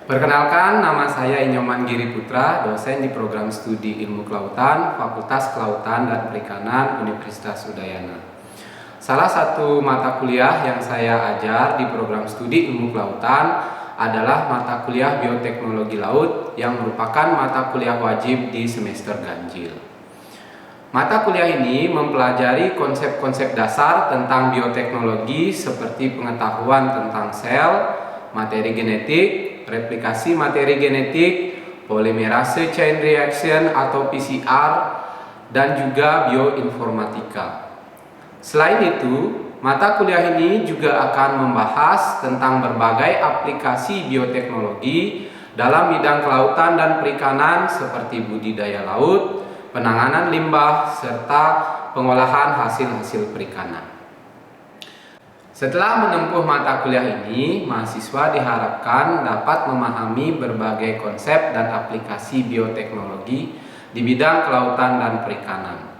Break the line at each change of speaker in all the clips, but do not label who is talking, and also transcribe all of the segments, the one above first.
Perkenalkan, nama saya Inyoman Giri Putra, dosen di program studi Ilmu Kelautan, Fakultas Kelautan dan Perikanan Universitas Udayana. Salah satu mata kuliah yang saya ajar di program studi Ilmu Kelautan adalah mata kuliah Bioteknologi Laut yang merupakan mata kuliah wajib di semester ganjil. Mata kuliah ini mempelajari konsep-konsep dasar tentang bioteknologi seperti pengetahuan tentang sel, materi genetik, replikasi materi genetik, polimerase chain reaction atau PCR, dan juga bioinformatika. Selain itu, mata kuliah ini juga akan membahas tentang berbagai aplikasi bioteknologi dalam bidang kelautan dan perikanan seperti budidaya laut, penanganan limbah, serta pengolahan hasil-hasil perikanan. Setelah menempuh mata kuliah ini, mahasiswa diharapkan dapat memahami berbagai konsep dan aplikasi bioteknologi di bidang kelautan dan perikanan.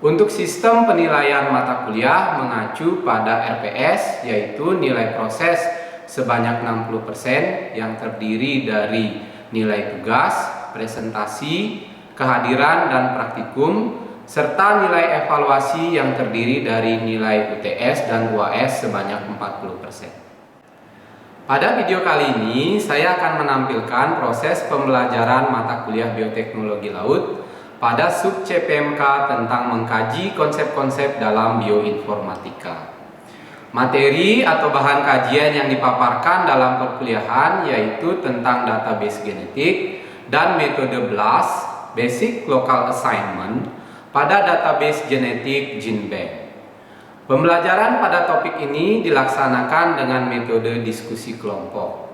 Untuk sistem penilaian mata kuliah mengacu pada RPS, yaitu nilai proses sebanyak 60% yang terdiri dari nilai tugas, presentasi, kehadiran dan praktikum, serta nilai evaluasi yang terdiri dari nilai UTS dan UAS sebanyak 40%. Pada video kali ini, saya akan menampilkan proses pembelajaran mata kuliah Bioteknologi Laut pada sub CPMK tentang mengkaji konsep-konsep dalam bioinformatika. Materi atau bahan kajian yang dipaparkan dalam perkuliahan yaitu tentang database genetik dan metode BLAST, Basic Local Assignment, pada database genetik GenBank. Pembelajaran pada topik ini dilaksanakan dengan metode diskusi kelompok.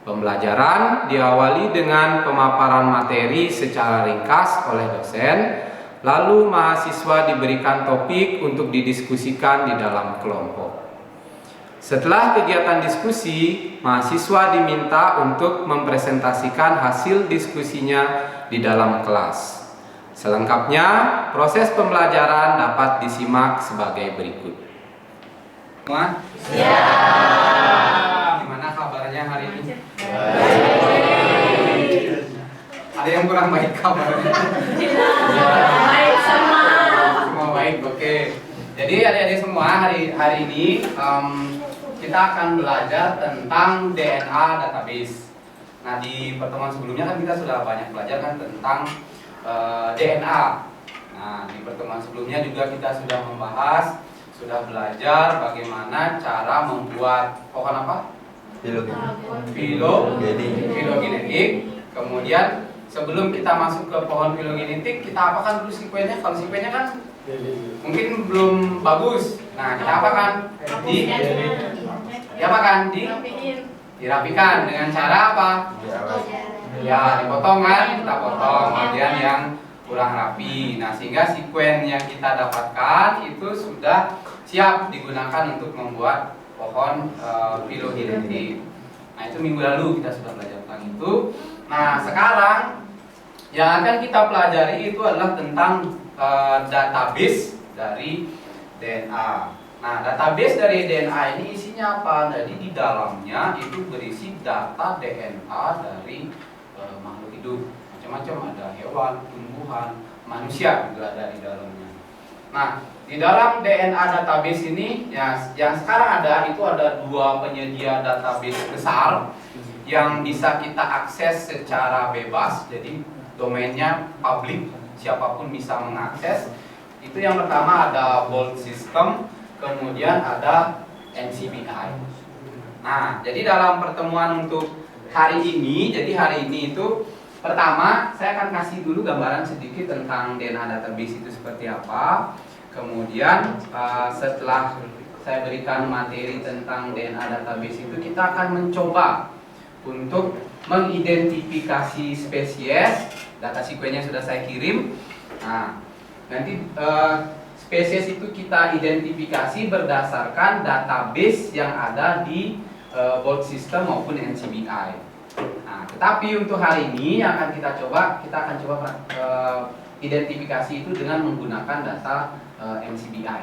Pembelajaran diawali dengan pemaparan materi secara ringkas oleh dosen, lalu mahasiswa diberikan topik untuk didiskusikan di dalam kelompok. Setelah kegiatan diskusi, mahasiswa diminta untuk mempresentasikan hasil diskusinya di dalam kelas. Selengkapnya, proses pembelajaran dapat disimak sebagai berikut. Semua? Siap. Gimana kabarnya hari ini? Baik. Ada yang kurang baik kabarnya?
Baik semua.
Semua baik, oke. Jadi adik-adik semua, hari ini kita akan belajar tentang DNA database. Nah, di pertemuan sebelumnya kan kita sudah banyak belajar kan tentang DNA. Nah, di pertemuan sebelumnya juga kita sudah belajar bagaimana cara membuat pohon apa? Filogenetik. Kemudian sebelum kita masuk ke pohon filogenetik, kita apakan dulu sekuennya? Kalau sekuennya kan mungkin belum bagus. Nah, kita apakan? Dirapikan dengan cara apa? Ya, dipotong kan? Kita potong bagian yang kurang rapi. Nah, sehingga sekuen yang kita dapatkan itu sudah siap digunakan untuk membuat pohon filogenetik. Nah, itu minggu lalu kita sudah belajar tentang itu. Nah, sekarang yang akan kita pelajari itu adalah tentang database dari DNA. Nah, database dari DNA ini isinya apa? Jadi di dalamnya itu berisi data DNA dari makhluk hidup. Macam-macam, ada hewan, tumbuhan, manusia juga ada di dalamnya. Nah, di dalam DNA database ini yang sekarang ada itu ada dua penyedia database besar yang bisa kita akses secara bebas. Jadi domainnya publik, siapapun bisa mengakses. Itu yang pertama ada Bolt System, kemudian ada NCBI. Nah, jadi dalam pertemuan untuk hari ini, itu pertama saya akan kasih dulu gambaran sedikit tentang DNA database itu seperti apa. Kemudian setelah saya berikan materi tentang DNA database itu, kita akan mencoba untuk mengidentifikasi spesies. Data sekuennya sudah saya kirim. Nah, nanti spesies itu kita identifikasi berdasarkan database yang ada di Bolt System maupun NCBI. Nah, tetapi untuk hari ini yang akan kita akan coba identifikasi itu dengan menggunakan data NCBI.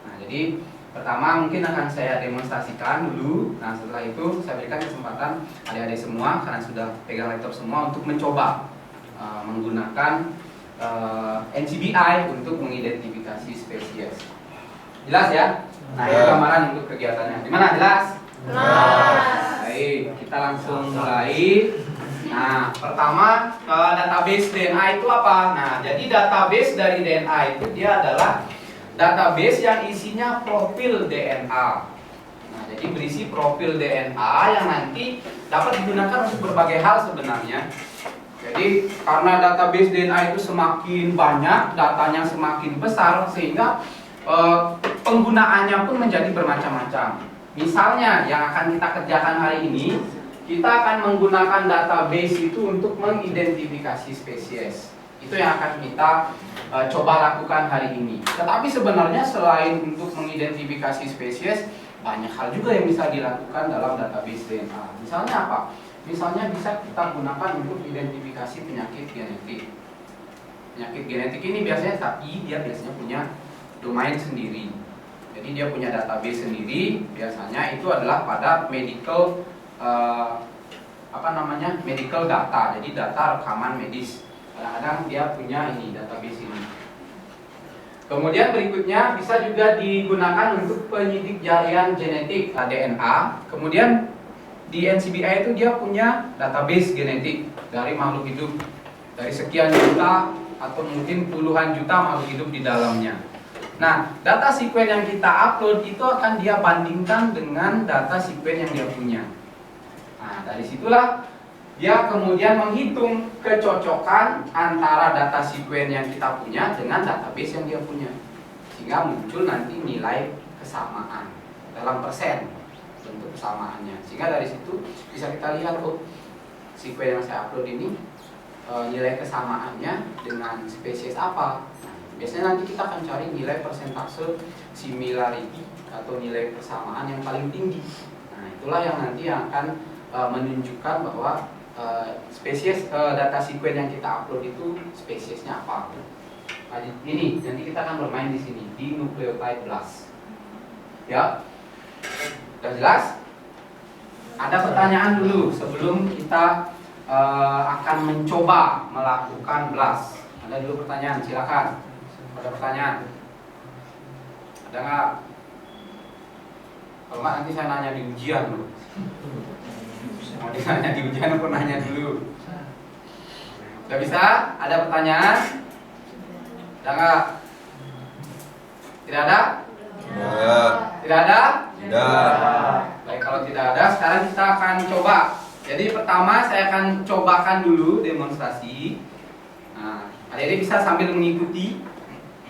Nah, jadi Pertama mungkin akan saya demonstrasikan dulu. Nah setelah itu saya berikan kesempatan adik-adik semua karena sudah pegang laptop semua untuk mencoba menggunakan NCBI untuk mengidentifikasi spesies. Jelas ya? Nah ini gambaran untuk kegiatannya. Gimana, jelas?
Jelas.
Baik, kita langsung mulai. Nah pertama database DNA itu apa? Nah jadi database dari DNA itu dia adalah database yang isinya profil DNA. Nah, jadi berisi profil DNA yang nanti dapat digunakan untuk berbagai hal sebenarnya. Jadi karena database DNA itu semakin banyak, datanya semakin besar sehingga penggunaannya pun menjadi bermacam-macam. Misalnya yang akan kita kerjakan hari ini, kita akan menggunakan database itu untuk mengidentifikasi spesies. Itu yang akan kita coba lakukan hari ini. Tetapi sebenarnya selain untuk mengidentifikasi spesies, banyak hal juga yang bisa dilakukan dalam database DNA. Misalnya apa? Misalnya bisa kita gunakan untuk identifikasi penyakit genetik. Penyakit genetik ini biasanya dia biasanya punya domain sendiri. Jadi dia punya database sendiri. Biasanya itu adalah pada medical medical data. Jadi data rekaman medis. Kadang-kadang dia punya ini database ini. Kemudian berikutnya bisa juga digunakan untuk penyidik jaringan genetik DNA. Kemudian di NCBI itu dia punya database genetik dari makhluk hidup dari sekian juta atau mungkin puluhan juta makhluk hidup di dalamnya. Nah, data sequence yang kita upload itu akan dia bandingkan dengan data sequence yang dia punya. Nah, dari situlah dia kemudian menghitung kecocokan antara data sequence yang kita punya dengan database yang dia punya, sehingga muncul nanti nilai kesamaan dalam persen bentuk kesamaannya. Sehingga dari situ bisa kita lihat sequence yang saya upload ini nilai kesamaannya dengan spesies apa. Nah, biasanya nanti kita akan cari nilai persentase similarity atau nilai kesamaan yang paling tinggi. Nah, itulah yang nanti akan menunjukkan bahwa spesies data sequence yang kita upload itu spesiesnya apa. Nah, ini nanti kita akan bermain di sini di nucleotide blast. Ya, sudah jelas? Ada pertanyaan dulu sebelum kita akan mencoba melakukan blast. Ada dulu pertanyaan, silakan. Ada pertanyaan? Ada nggak? Kalau nggak nanti saya nanya di ujian loh. Mau ditanya di ujian aku nanya dulu. Sudah bisa? Ada pertanyaan? Ada nggak? Tidak ada?
Ya.
Tidak ada?
Tidak.
Baik, kalau tidak ada, sekarang kita akan coba. Jadi pertama saya akan cobakan dulu demonstrasi. Nah, adik-adik bisa sambil mengikuti.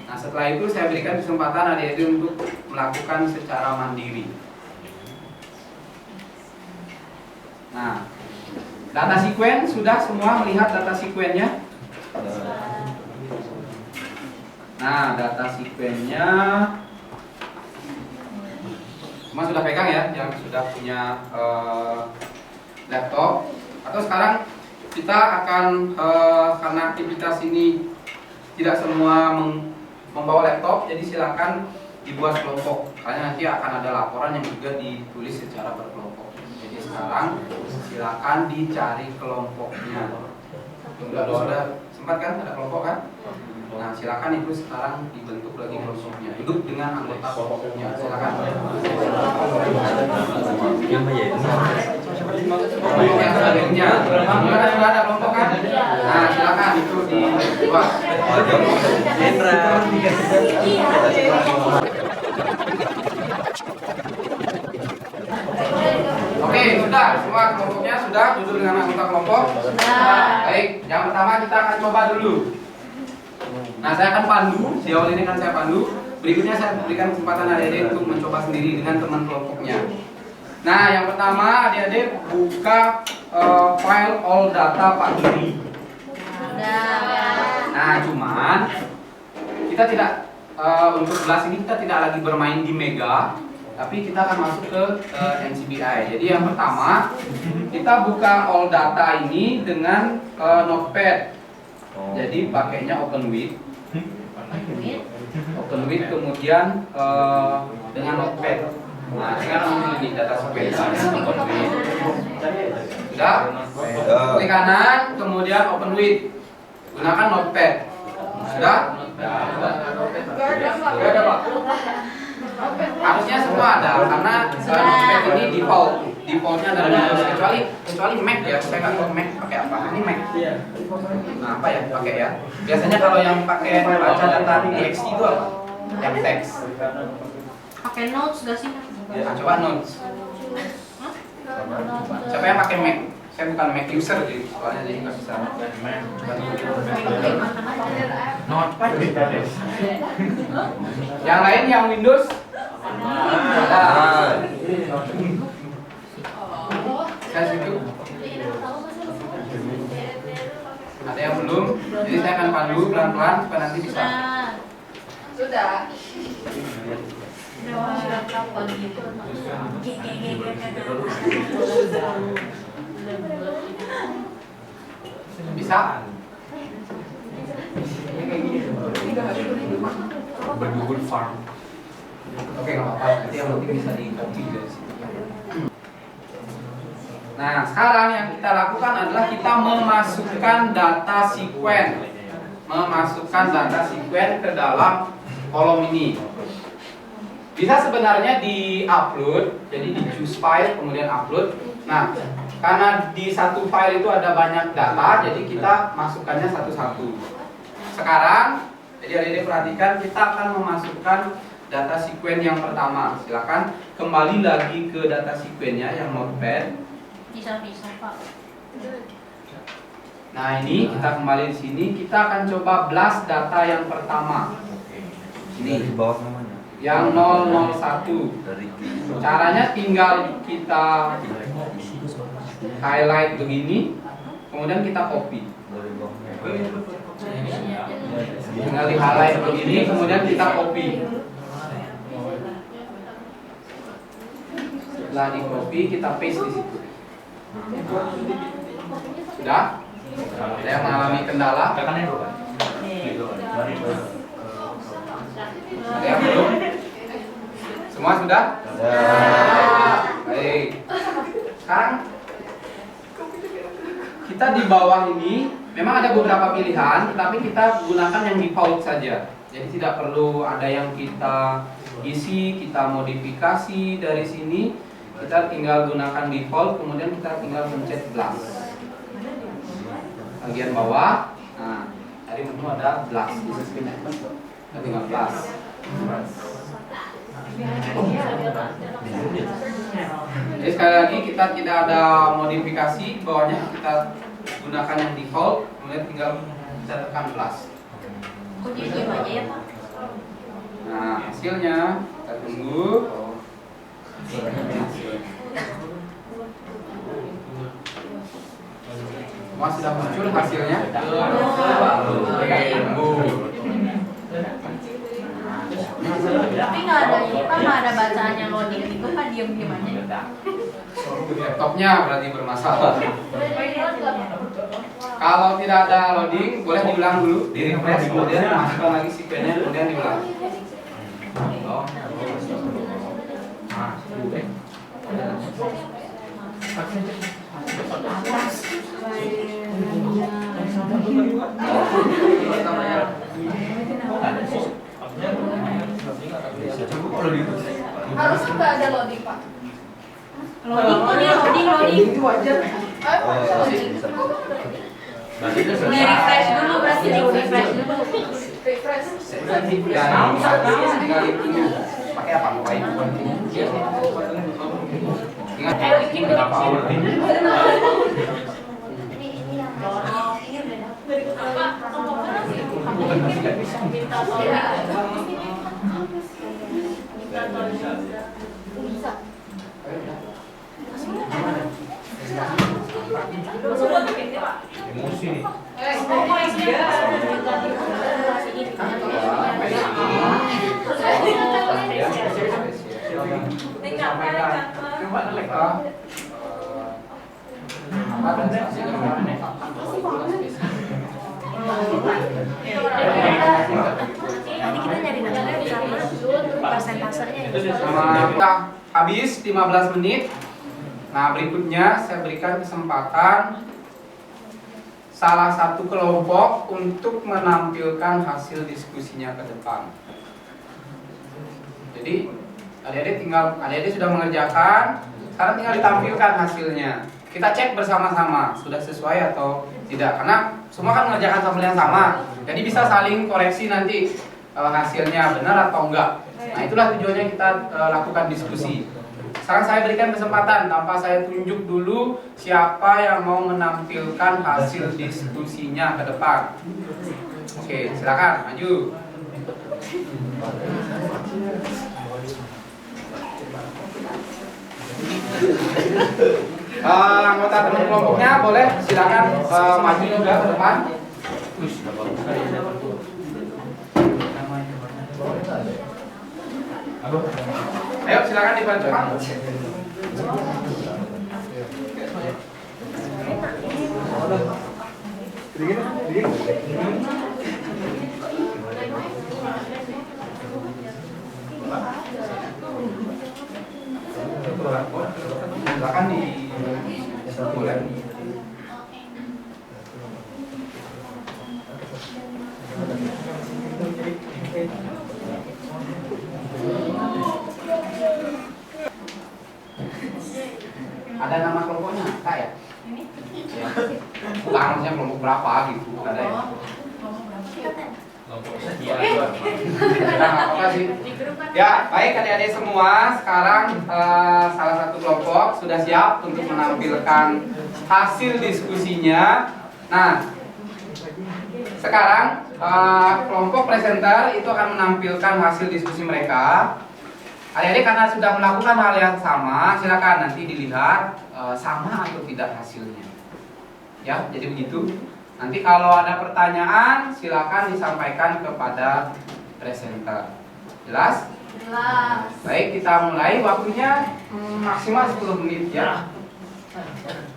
Nah, setelah itu saya berikan kesempatan adik-adik untuk melakukan secara mandiri. Nah, data sequence sudah semua melihat data sequence-nya? Nah, data sequence-nya semua sudah pegang ya, yang sudah punya laptop. Atau sekarang kita akan karena aktivitas ini tidak semua membawa laptop, jadi silakan dibuat kelompok. Karena nanti akan ada laporan yang juga ditulis secara berkelompok. Jadi sekarang silakan dicari kelompoknya. Sudah sempat kan ada kelompok kan? Nah, silakan itu sekarang dibentuk lagi kelompoknya. Duduk dengan anggota kelompoknya. Silakan. Kelompok yang selanjutnya. Sudah ada kelompok kan? Nah, silakan itu dibuat. Oke, sudah semua kelompoknya sudah duduk dengan anggota kelompok. Baik, yang pertama kita akan coba dulu. Nah, saya akan pandu, di awal ini akan saya pandu. Berikutnya saya berikan kesempatan adik-adik untuk mencoba sendiri dengan teman kelompoknya. Nah, yang pertama adik-adik buka file all data Pak Giri. Nah, cuman kita tidak untuk kelas ini kita tidak lagi bermain di Mega, tapi kita akan masuk ke NCBI. Jadi yang pertama kita buka all data ini dengan Notepad. Jadi pakainya OpenWidth kemudian dengan notepad. Nah, sekarang memilih data sequence. Sudah? Klik kanan, kemudian open with. Gunakan notepad. Sudah? Sudah ada, Pak? Harusnya semua ada karena notepad ini defaultnya adalah Windows kecuali Mac ya. Saya nggak tahu Mac pakai apa. Ini Mac. Nah, apa ya pakai ya? Biasanya kalau yang pakai baca data TXT itu apa? Yang teks.
Pakai notes gak sih?
Nah, coba notes. Siapa yang pakai Mac? Saya bukan Mac user jadi soalnya jadi nggak bisa. Notepad. Yang lain yang Windows? Ada. Saya situ. Ada yang belum? Jadi saya akan pandu pelan-pelan supaya nanti bisa.
Sudah.
Bisa?
Bergugul farm.
Oke, nggak apa-apa. Nanti yang penting bisa di copy dari situ. Nah, sekarang yang kita lakukan adalah kita memasukkan data sequence. Memasukkan data sequence ke dalam kolom ini. Bisa sebenarnya di-upload, jadi di choose file kemudian upload. Nah, karena di satu file itu ada banyak data, jadi kita masukkannya satu-satu. Sekarang, jadi adik-adik perhatikan, kita akan memasukkan data sequence yang pertama. Silakan kembali lagi ke data sequence-nya yang notepad.
Bisa Pak.
Nah, ini kita kembali di sini, kita akan coba blast data yang pertama.
Ini di bawah namanya.
Yang 001.
Dari
Caranya tinggal kita highlight begini, kemudian kita copy. Tinggal di highlight begini, kemudian kita copy. Setelah di copy, kita paste di situ. Sudah? Ada yang mengalami kendala? Ada yang belum? Semua sudah? Baik. Sekarang kita di bawah ini memang ada beberapa pilihan, tetapi kita gunakan yang default saja. Jadi tidak perlu ada yang kita isi, kita modifikasi dari sini. Kita tinggal gunakan default, kemudian kita tinggal pencet blast. Bagian bawah, nah tadi menu ada blast. Kita tinggal blast. Jadi sekali lagi kita tidak ada modifikasi, bawahnya kita gunakan yang default, kemudian tinggal kita tekan blast.
Kok jadi diam aja ya Pak?
Nah hasilnya kita tunggu. Semua sudah muncul hasilnya? Oke, tunggu.
Tapi nggak ada ini Pak, nggak ada bacaan yang loading itu Pak, diam-diam aja.
Laptopnya berarti bermasalah. Kalau tidak ada loading, boleh diulang dulu, di refresh, kemudian masukkan lagi sequence-nya, kemudian diulang. Oh. Nah,
Harusnya nggak ada loading, Pak.
Loading kok dia loading.
itu wajar.
Di refresh dulu berarti di refresh dulu.
Refresh.
Ya, tinggal itu pakai apa? Pakai ingat
Bikin
berapa hour ini?
Emosi nih.
Nanti kita nyari data sama persentasenya ya.
Kita habis 15 menit. Nah, berikutnya saya berikan kesempatan salah satu kelompok untuk menampilkan hasil diskusinya ke depan. Jadi adik-adik sudah mengerjakan, sekarang tinggal ditampilkan hasilnya. Kita cek bersama-sama sudah sesuai atau tidak, karena semua kan mengerjakan sampel yang sama. Jadi bisa saling koreksi nanti hasilnya benar atau enggak. Nah, itulah tujuannya kita lakukan diskusi. Sekarang saya berikan kesempatan tanpa saya tunjuk dulu siapa yang mau menampilkan hasil diskusinya ke depan. Oke, silakan maju. Anggota teman kelompoknya boleh silakan maju juga ke depan. Ayo silakan dibantu Pak. Silakan di boleh. Ada nama kelompoknya, Kak ya? Ya. Bukan harusnya kelompok berapa gitu, ada ya? Nah, apa sih? Ya, baik adik-adik semua. Sekarang salah satu kelompok sudah siap untuk menampilkan hasil diskusinya. Nah, sekarang kelompok presenter itu akan menampilkan hasil diskusi mereka. Adik-adik karena sudah melakukan hal yang sama, silakan nanti dilihat sama atau tidak hasilnya. Ya, jadi begitu. Nanti kalau ada pertanyaan, silakan disampaikan kepada presenter. Jelas?
Jelas.
Baik, kita mulai. Waktunya maksimal 10 menit ya.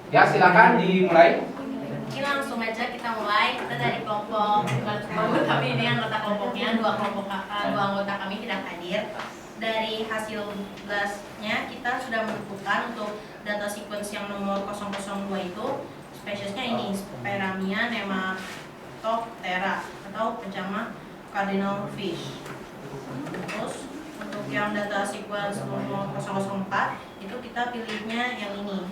Ya, silakan dimulai.
Ini langsung aja kita mulai. Kita dari kelompok, bukan kelompok kami, ini anggota kelompoknya, dua anggota kami tidak hadir. Dari hasil belasnya kita sudah menentukan untuk data sequence yang nomor 002 itu spesiesnya ini Speramia nematoptera atau pejama cardinal fish. Terus untuk yang data sequence nomor 004 itu kita pilihnya yang ini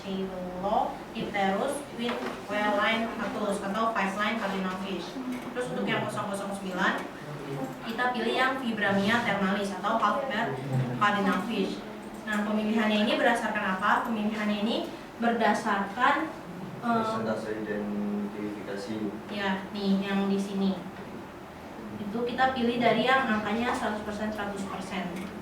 Chilopterus with whale-line hatus atau five-line cardinal fish. Terus untuk yang 009 kita pilih yang Vibramia ternalis atau half-bear cardinal fish. Nah, pemilihannya ini berdasarkan apa? Pemilihannya ini berdasarkan
persentase identifikasi.
ya, nih yang di sini. Itu kita pilih dari yang angkanya 100% 100%.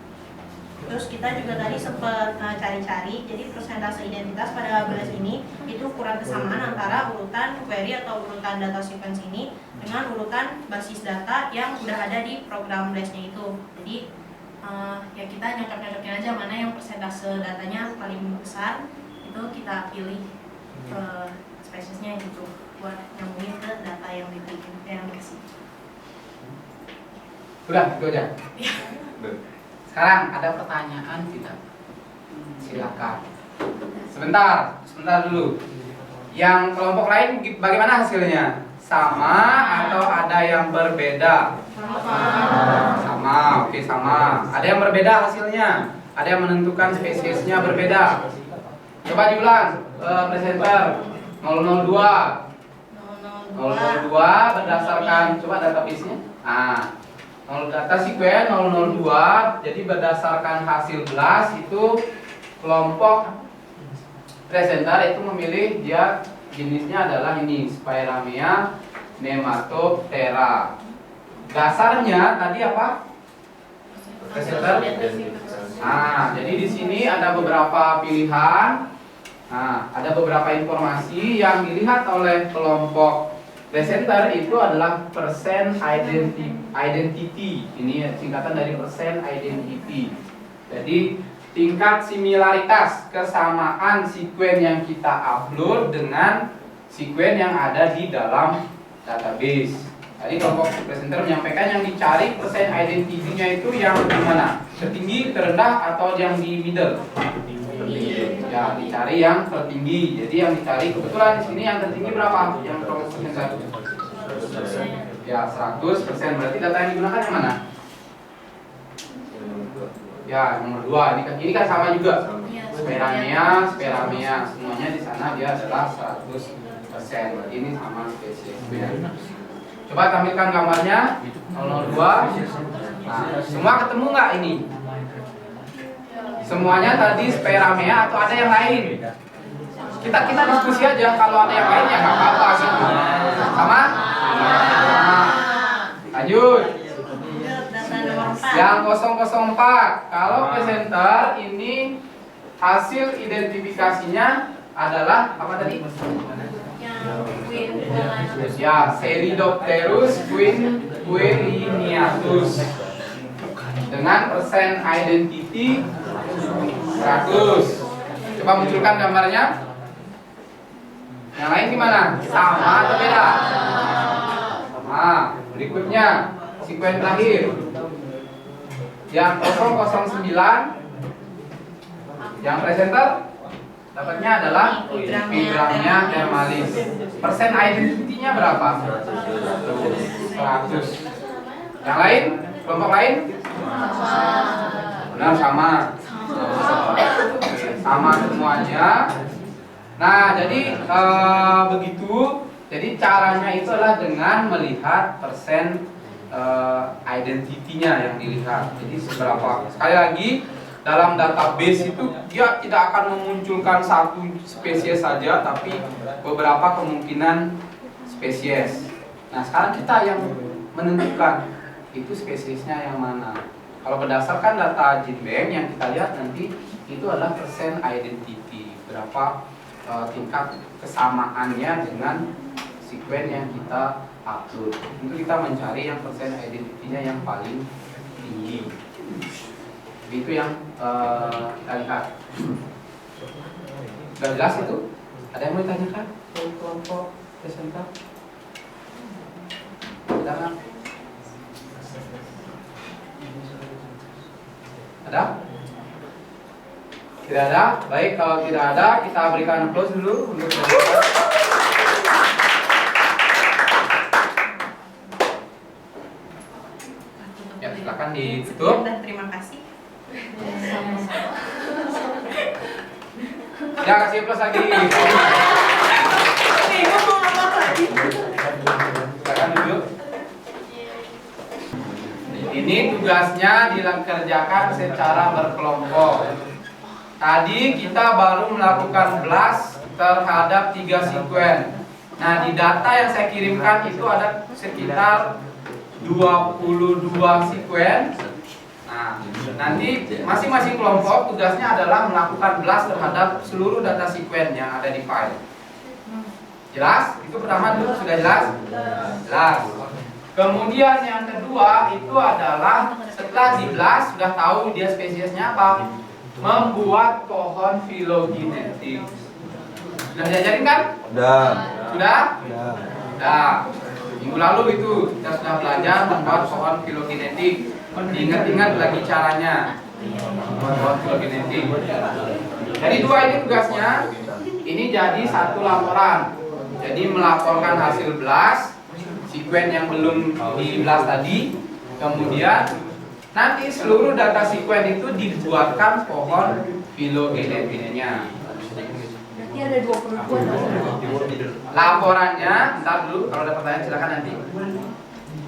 Terus kita juga tadi sempat cari-cari, jadi persentase identitas pada belas ini itu ukuran kesamaan antara urutan query atau urutan data sequence ini dengan urutan basis data yang udah ada di program BLAS-nya itu. Jadi ya kita nyocok-nyocokin aja mana yang persentase datanya paling besar, itu kita pilih spesiesnya gitu buat nyambungin ke data yang dikasih.
Sudah, itu aja. Sekarang ada pertanyaan tidak? Silakan. Sebentar dulu. Yang kelompok lain bagaimana hasilnya? Sama atau ada yang berbeda? Sama, oke sama. Ada yang berbeda hasilnya? Ada yang menentukan spesiesnya berbeda? Coba diulang, presenter 002 berdasarkan, coba database-nya. Nah, data sequence 002, jadi berdasarkan hasil BLAS itu kelompok presenter itu memilih dia jenisnya adalah ini Speramia nematoptera. Dasarnya tadi apa? Presenter. Nah, jadi di sini ada beberapa pilihan. Nah, ada beberapa informasi yang dilihat oleh kelompok presenter itu adalah percent identity. Ini singkatan dari percent identity. Jadi tingkat similaritas kesamaan sekuen yang kita upload dengan sekuen yang ada di dalam database. Tadi kelompok presenter menyampaikan yang dicari persen identitinya itu yang di mana? Tertinggi, terendah, atau yang di middle? Ya, dicari yang tertinggi. Jadi yang dicari kebetulan di sini yang tertinggi berapa? Yang kelompok presenter? Ya, 100%. Berarti data yang digunakan yang mana? Ya, nomor 2. Ini kan sama juga. Speramea, semuanya di sana dia adalah 100%. Berarti ini sama spesies. Coba tampilkan gambarnya 002. Nah, semua ketemu nggak ini? Semuanya tadi Speramea atau ada yang lain? Kita diskusi aja. Kalau ada yang lain ya nggak apa-apa gitu. Sama? Nah, lanjut.
Data nomor 4.
Yang 004. Kalau presenter ini hasil identifikasinya adalah apa tadi? Ya, Ceridopterus quiriniatus dengan persen identity 100. Coba munculkan gambarnya. Yang lain gimana? Sama atau beda? Sama. Berikutnya sekuen terakhir. Yang 009. Yang presenter dapatnya adalah Vibramia thermalis. Persen identitinya berapa? 100. Yang lain? Kelompok lain? Benar, sama. Sama semuanya. Nah, jadi begitu. Jadi caranya itu adalah dengan melihat persen identitinya yang dilihat. Jadi seberapa. Sekali lagi, dalam database itu dia tidak akan memunculkan satu spesies saja, tapi beberapa kemungkinan spesies. Nah, sekarang kita yang menentukan itu spesiesnya yang mana. Kalau berdasarkan data GenBank yang kita lihat nanti itu adalah persen identity, berapa tingkat kesamaannya dengan sekuen yang kita upload. Untuk kita mencari yang persen identitinya yang paling tinggi. Itu yang kita lihat. Sudah jelas itu? Ada yang mau ditanyakan? Kelompok presenter? Ada nggak? Ada? Tidak ada? Baik, kalau tidak ada kita berikan applause dulu untuk presenter. Ya, silakan ditutup.
Dan terima kasih.
Ya, kasih plus lagi. Silakan duduk. Ini tugasnya dikerjakan secara berkelompok. Tadi kita baru melakukan blast terhadap 3 sekuen. Nah, di data yang saya kirimkan itu ada sekitar 22 sekuen. Nah, nanti masing-masing kelompok tugasnya adalah melakukan blast terhadap seluruh data sekuen yang ada di file. Jelas? Itu pertama dulu sudah jelas? Jelas. Kemudian yang kedua itu adalah setelah di blast sudah tahu dia spesiesnya apa? Membuat pohon filogenetik. Sudah diajarin kan?
Udah.
Sudah?
Udah.
Sudah. Minggu lalu itu kita sudah belajar membuat pohon filogenetik. Ingat-ingat lagi caranya membuat filogenetik. Jadi dua ini tugasnya. Ini jadi satu laporan. Jadi melaporkan hasil blast sekuen yang belum di blast tadi. Kemudian nanti seluruh data sekuen itu dibuatkan pohon filogenetiknya.
Berarti ada 22.
Laporannya, ntar dulu kalau ada pertanyaan silakan nanti.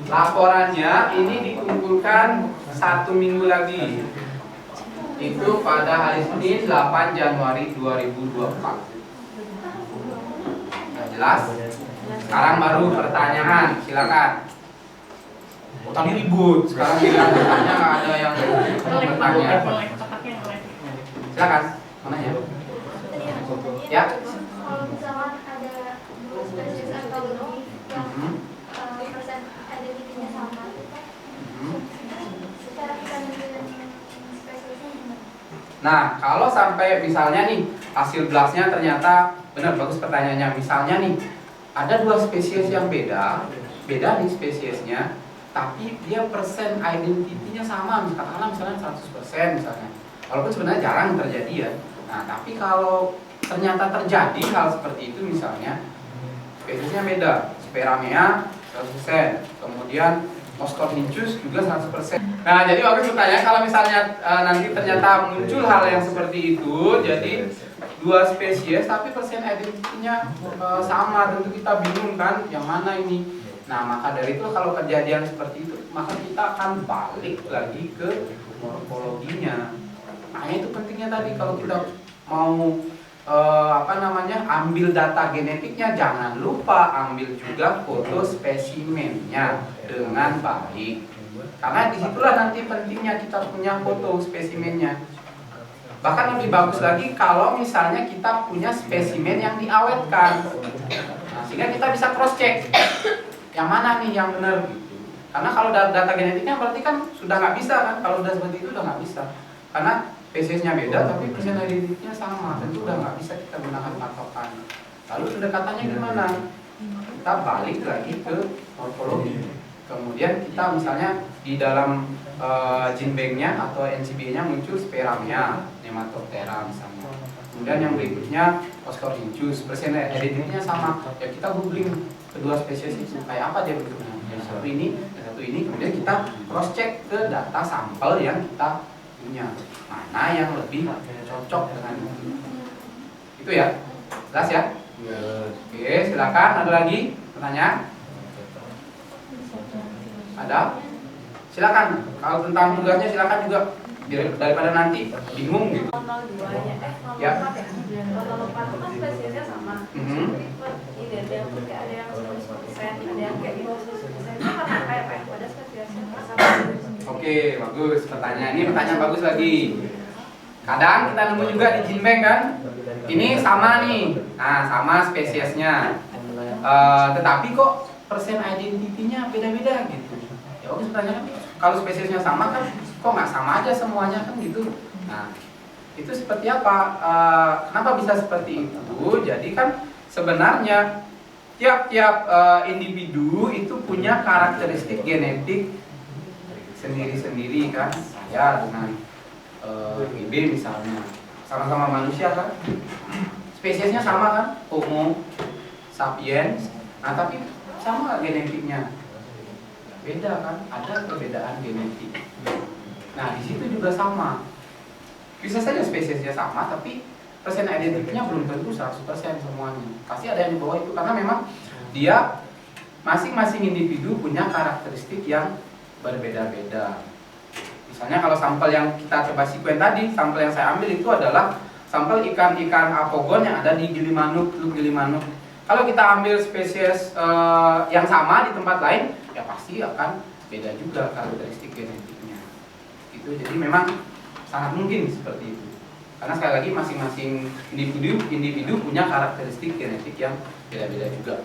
Laporannya ini dikumpulkan 1 minggu lagi. Itu pada hari Senin 8 Januari 2024. Nah, jelas? Sekarang baru pertanyaan, silakan. Oh, tadi ribut, sekarang bilang bertanya nggak ada yang bertanya. Silakan, mana ya? Ya.
Kalau misalkan ada dua spesies atau lebih yang persen identitinya sama, secara kita menentukan spesiesnya gimana?
Nah, kalau sampai misalnya nih hasil blastnya ternyata benar, bagus pertanyaannya. Misalnya nih ada dua spesies yang beda, beda nih spesiesnya, tapi dia persen identitinya sama, katakanlah misalnya 100% misalnya. Walaupun sebenarnya jarang terjadi ya. Nah, tapi kalau ternyata terjadi hal seperti itu misalnya, spesiesnya beda, Speramea 100%, kemudian Moscornicus juga 100%. Nah, jadi waktu bertanya kalau misalnya nanti ternyata muncul hal yang seperti itu, jadi dua spesies tapi persen identitinya sama, tentu kita bingung kan, yang mana ini. Nah, maka dari itu kalau kejadian seperti itu, maka kita akan balik lagi ke morfologinya. Makanya itu pentingnya tadi kalau kita mau ambil data genetiknya, jangan lupa ambil juga foto spesimennya dengan baik. Karena disitulah nanti pentingnya kita punya foto spesimennya. Bahkan lebih bagus lagi kalau misalnya kita punya spesimen yang diawetkan. Nah, sehingga kita bisa cross check yang mana nih yang benar gitu. Karena kalau data genetiknya berarti kan sudah nggak bisa kan, kalau udah seperti itu udah nggak bisa. Karena spesiesnya beda tapi persen identitinya sama, tentu udah nggak bisa kita gunakan patokan. Lalu pendekatannya gimana? Kita balik lagi ke morfologi. Kemudian kita misalnya di dalam gene banknya atau NCBI-nya muncul Speramea, Nematoptera misalnya. Kemudian yang berikutnya Moscornicus, persen identitinya sama. Ya kita googling kedua spesies itu kayak apa dia bentuknya. Yang satu ini, yang satu ini. Kemudian kita cross check ke data sampel yang kita punya. Mana yang lebih cocok dengan itu. Itu ya. Jelas ya? Oke, silakan. Ada lagi pertanyaan? Ada? Silakan. Kalau tentang tugasnya silakan juga, daripada nanti bingung gitu.
02-nya,
Ya.
04 itu kan spesiesnya sama. Identik kayak ada yang 100%, ada yang kayak di bawah 100%. Itu karena kayak pada spesiesnya sama.
Oke, bagus. Ini pertanyaan bagus lagi. Kadang kita nemu juga di gene bank kan, ini sama nih, nah sama spesiesnya, tetapi kok persen identitinya beda-beda gitu. Ya bagus pertanyaan, kalau spesiesnya sama kan, kok nggak sama aja semuanya kan gitu. Nah, itu seperti apa? Kenapa bisa seperti itu? Jadi kan sebenarnya tiap-tiap individu itu punya karakteristik genetik sendiri-sendiri kan. Saya dengan GB misalnya sama-sama manusia kan, spesiesnya sama kan, Homo sapiens, nah tapi sama genetiknya beda kan, ada perbedaan genetik. Nah di situ juga sama, bisa saja spesiesnya sama tapi persen identiknya belum tentu 100% semuanya, pasti ada yang di bawah itu karena memang dia masing-masing individu punya karakteristik yang berbeda-beda. Misalnya kalau sampel yang kita coba sekuen tadi, sampel yang saya ambil itu adalah sampel ikan-ikan apogon yang ada di Gilimanuk, Teluk Gilimanuk. Kalau kita ambil spesies yang sama di tempat lain, ya pasti akan beda juga karakteristik genetiknya. Itu jadi memang sangat mungkin seperti itu. Karena sekali lagi masing-masing individu punya karakteristik genetik yang beda-beda juga.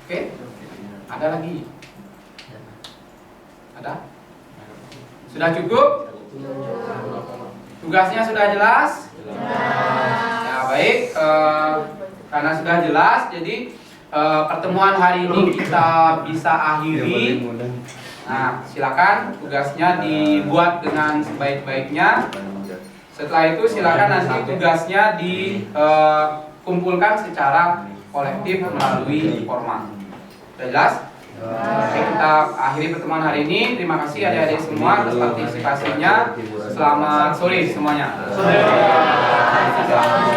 Oke, ada lagi? Ada? Sudah cukup? Tugasnya sudah jelas? Ya baik, karena sudah jelas, jadi pertemuan hari ini kita bisa akhiri. Nah, silakan tugasnya dibuat dengan sebaik-baiknya. Setelah itu silakan nanti tugasnya dikumpulkan secara kolektif melalui format. Sudah jelas? Oke, kita akhiri pertemuan hari ini. Terima kasih adik-adik semua atas partisipasinya. Selamat sore semuanya.